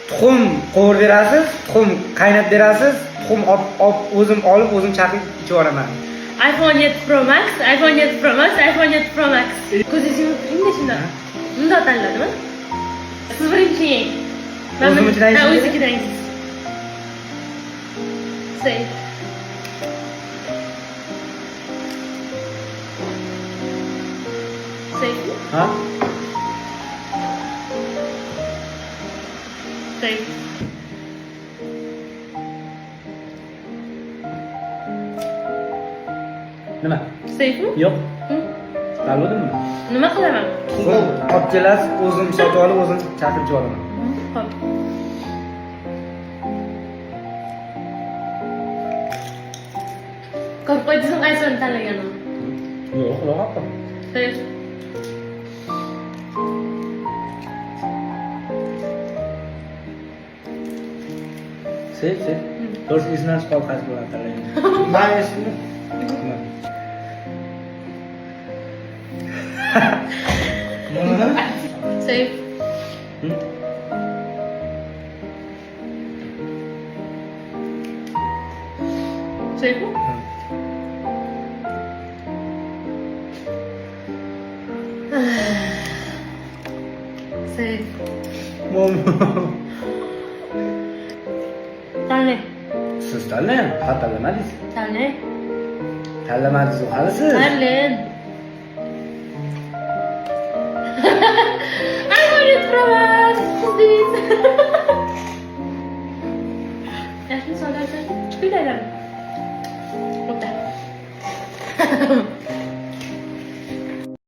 Tuxum qovurib berasiz, tuxum qaynatib berasiz, tuxum o'zim olib, o'zim chaqib ichib yuboraman. iPhone 7 Pro Max, iPhone 7 Pro Max, iPhone 7 Pro Max. Ko'zingizni yumib turing-da shundoq. Bundoq tanladimi? Siz birinchi yeng. O'zimnikidan yeysiz? Ha, o'zinikidan yeysiz. Say. Say. Ha? Say. Nima? Saymi? Yo'q. Tanladimmi? Nima qilaman? Tuxum olib kelasiz, o'zim sotib olib, o'zim chaqib ichib yuboraman. Xo'p. Ko'p qo'ydingiz, qaysini tanlaganim? Yo'q, xudo xohlasa. Say. Sev. To'g'risi esimdan chiqib qoldi, qaysi bilan tanlagan. Men esimni. Say. Say. Say. Tanla. Siz tanlang, ha tanlamadingiz. Tanla. Tanlamadingiz hali siz. Tanla. iPhone 7 Pro Max. Qizdingiz. Yaxshi so'zlar chiqinglar. O'ta.